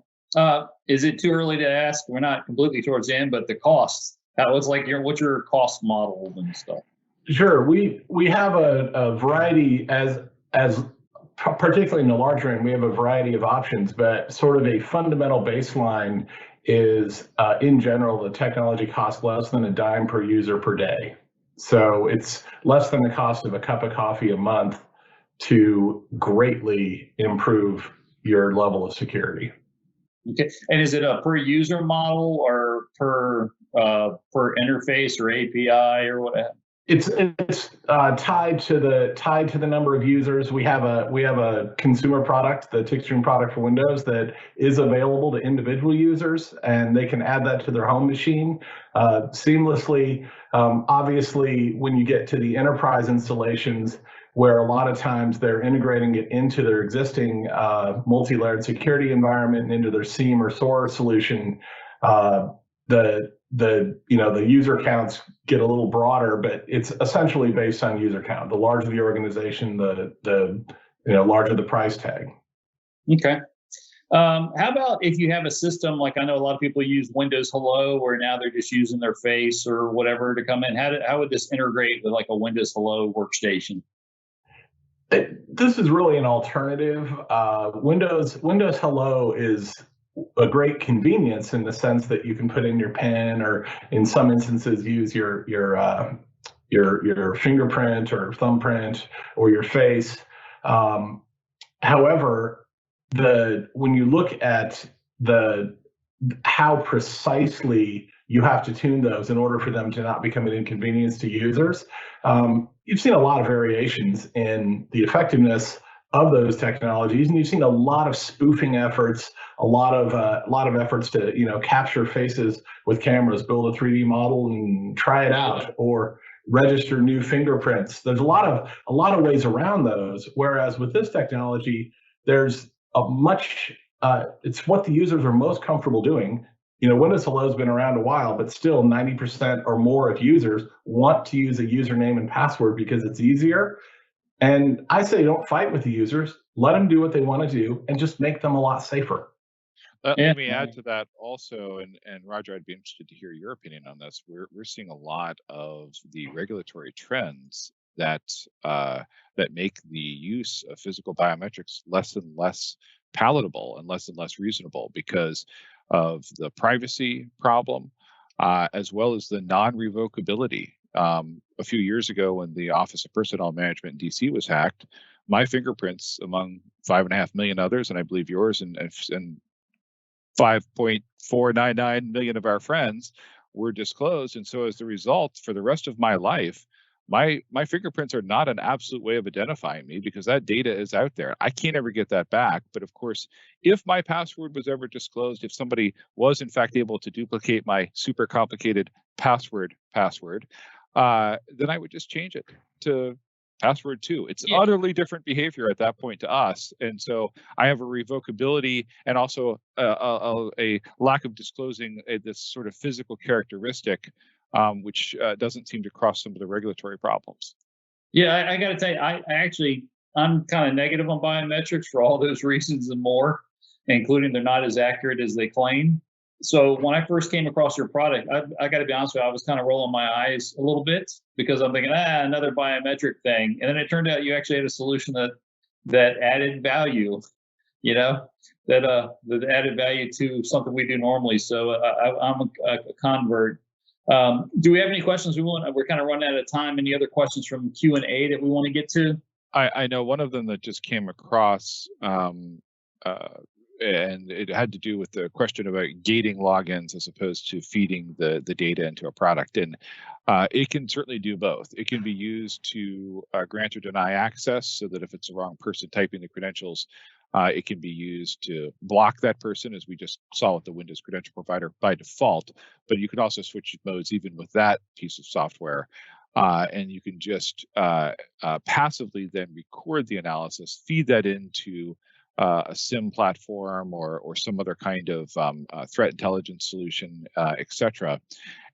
Is it too early to ask? We're not completely towards the end, but the costs. That was like what's your cost model and stuff? Sure. We have a variety as particularly in the larger end, we have a variety of options, but sort of a fundamental baseline is, in general, the technology costs less than a dime per user per day. So it's less than the cost of a cup of coffee a month to greatly improve your level of security. Okay. And is it a per user model or per interface or API or whatever? It's tied to the number of users. We have a consumer product, the TickStream product for Windows, that is available to individual users, and they can add that to their home machine seamlessly. Obviously, when you get to the enterprise installations, where a lot of times they're integrating it into their existing multi-layered security environment and into their SIEM or SOAR solution, the user counts get a little broader, but it's essentially based on user count. The larger the organization, the larger the price tag. Okay. How about if you have a system like I know a lot of people use Windows Hello, where now they're just using their face or whatever to come in. How would this integrate with like a Windows Hello workstation? This is really an alternative. Windows Hello is a great convenience in the sense that you can put in your PIN, or in some instances use your fingerprint or thumbprint or your face. However, when you look at how precisely you have to tune those in order for them to not become an inconvenience to users, you've seen a lot of variations in the effectiveness of those technologies, and you've seen a lot of spoofing efforts, a lot of efforts to capture faces with cameras, build a 3D model and try it out, or register new fingerprints. There's a lot of ways around those. Whereas with this technology, there's a much it's what the users are most comfortable doing. Windows Hello has been around a while, but still 90% or more of users want to use a username and password because it's easier. And I say don't fight with the users. Let them do what they want to do and just make them a lot safer. Let me add to that also, and Roger, I'd be interested to hear your opinion on this. We're seeing a lot of the regulatory trends that make the use of physical biometrics less and less palatable and less reasonable because of the privacy problem, as well as the non-revocability. A few years ago, when the Office of Personnel Management in DC was hacked, my fingerprints, among 5.5 million others, and I believe yours and 5.499 million of our friends, were disclosed. And so as the result, for the rest of my life, my fingerprints are not an absolute way of identifying me because that data is out there. I can't ever get that back. But of course, if my password was ever disclosed, if somebody was in fact able to duplicate my super complicated password, then I would just change it to password 2. It's utterly different behavior at that point to us. And so I have a revocability and also a lack of disclosing this sort of physical characteristic, which doesn't seem to cross some of the regulatory problems. Yeah, I got to tell you, I'm kind of negative on biometrics for all those reasons and more, including they're not as accurate as they claim. So when I first came across your product, I got to be honest with you, I was kind of rolling my eyes a little bit because I'm thinking, another biometric thing. And then it turned out you actually had a solution that added value, that added value to something we do normally. So I'm a convert. Do we have any questions? We're kind of running out of time. Any other questions from Q&A that we want to get to? I know one of them that just came across, and it had to do with the question about gating logins as opposed to feeding the data into a product. And it can certainly do both. It can be used to grant or deny access so that if it's the wrong person typing the credentials, it can be used to block that person, as we just saw with the Windows credential provider by default. But you can also switch modes even with that piece of software. And you can just passively then record the analysis, feed that into a SIM platform or some other kind of threat intelligence solution, et cetera.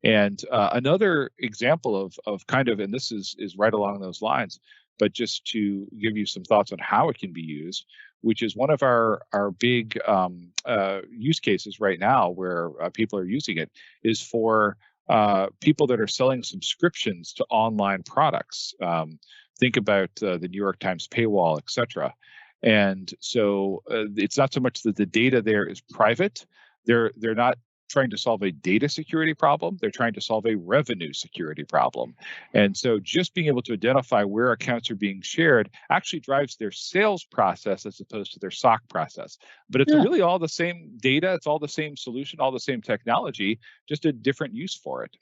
And another example of kind of, and this is right along those lines, but just to give you some thoughts on how it can be used, which is one of our big use cases right now where people are using it, is for people that are selling subscriptions to online products. Think about the New York Times paywall, et cetera. And so it's not so much that the data there is private. They're not trying to solve a data security problem. They're trying to solve a revenue security problem. And so just being able to identify where accounts are being shared actually drives their sales process as opposed to their SOC process. But it's really all the same data. It's all the same solution, all the same technology, just a different use for it.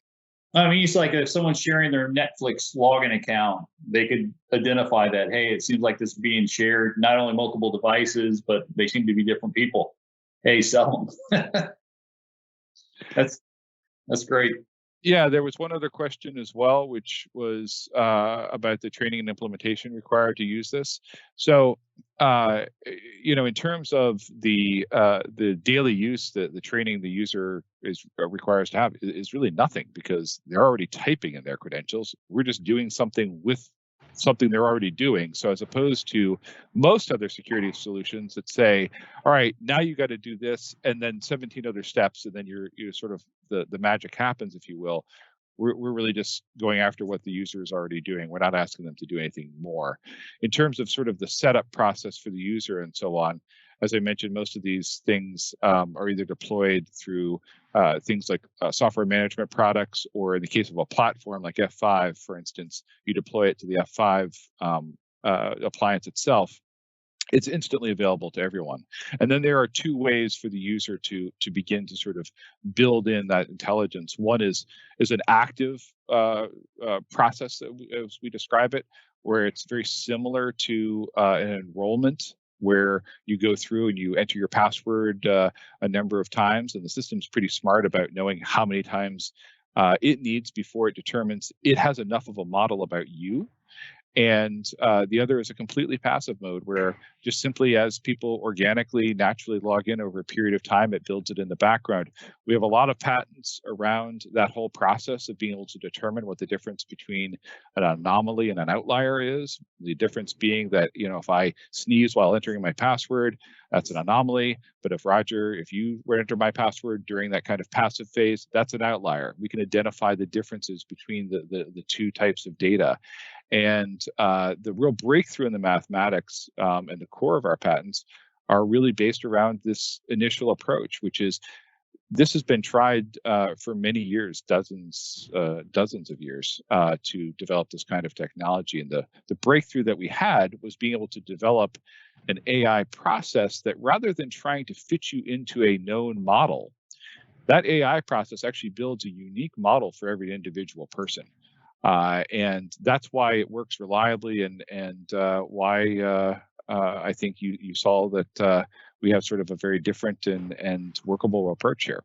I mean, it's like if someone's sharing their Netflix login account, they could identify that, hey, it seems like this is being shared, not only multiple devices, but they seem to be different people. Hey, sell them. That's great. Yeah, there was one other question as well, which was about the training and implementation required to use this. So, in terms of the daily use, the training the user requires to have is really nothing because they're already typing in their credentials. We're just doing something with something they're already doing. So as opposed to most other security solutions that say, all right, now you got to do this and then 17 other steps, and then you're sort of the magic happens, if you will. We're really just going after what the user is already doing. We're not asking them to do anything more. In terms of sort of the setup process for the user and so on, as I mentioned, most of these things are either deployed through things like software management products, or in the case of a platform like F5, for instance, you deploy it to the F5 appliance itself. It's instantly available to everyone. And then there are two ways for the user to begin to sort of build in that intelligence. One is an active process, as we describe it, where it's very similar to an enrollment, where you go through and you enter your password a number of times, and the system's pretty smart about knowing how many times it needs before it determines it has enough of a model about you. And the other is a completely passive mode where just simply as people organically, naturally log in over a period of time, it builds it in the background. We have a lot of patents around that whole process of being able to determine what the difference between an anomaly and an outlier is. The difference being that, if I sneeze while entering my password, that's an anomaly. But if you were to enter my password during that kind of passive phase, that's an outlier. We can identify the differences between the two types of data. And the real breakthrough in the mathematics and the core of our patents are really based around this initial approach, which is this has been tried for many years, dozens of years, to develop this kind of technology. And the breakthrough that we had was being able to develop an AI process that, rather than trying to fit you into a known model, that AI process actually builds a unique model for every individual person. And that's why it works reliably, and why I think you saw that we have sort of a very different and workable approach here.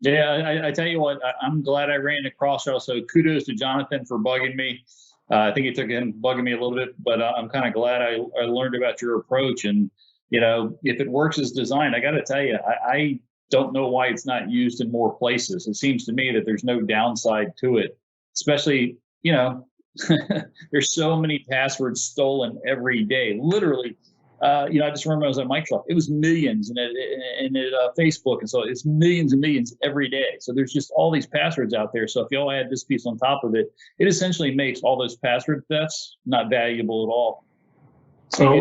Yeah, I tell you what, I'm glad I ran across it. So kudos to Jonathan for bugging me. I think it took him bugging me a little bit, but I'm kind of glad I learned about your approach. And if it works as designed, I got to tell you, I don't know why it's not used in more places. It seems to me that there's no downside to it. Especially, there's so many passwords stolen every day. Literally, I just remember I was at Microsoft. It was millions, and Facebook, and so it's millions and millions every day. So there's just all these passwords out there. So if y'all add this piece on top of it, it essentially makes all those password thefts not valuable at all. So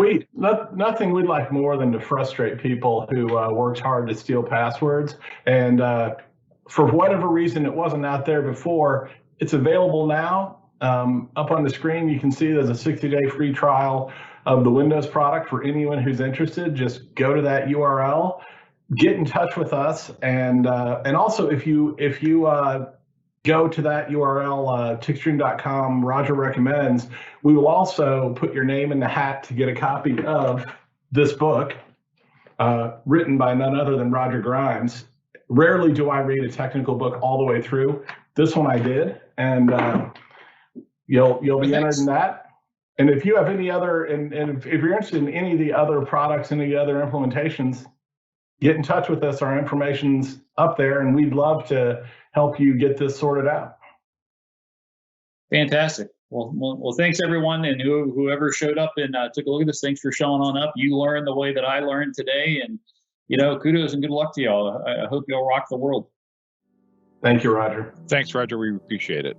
nothing we'd like more than to frustrate people who worked hard to steal passwords, and for whatever reason it wasn't out there before. It's available now. Up on the screen, you can see there's a 60-day free trial of the Windows product for anyone who's interested. Just go to that URL, get in touch with us, and also if you go to that URL, TickStream.com, Roger recommends, we will also put your name in the hat to get a copy of this book, written by none other than Roger Grimes. Rarely do I read a technical book all the way through. This one I did, and you'll be entered in that. And if you have any other, and if you're interested in any of the other products, any other implementations, get in touch with us. Our information's up there, and we'd love to help you get this sorted out. Fantastic. Well, thanks everyone, and whoever showed up and took a look at this. Thanks for showing on up. You learned the way that I learned today, and kudos and good luck to y'all. I hope y'all rock the world. Thank you, Roger. Thanks, Roger. We appreciate it.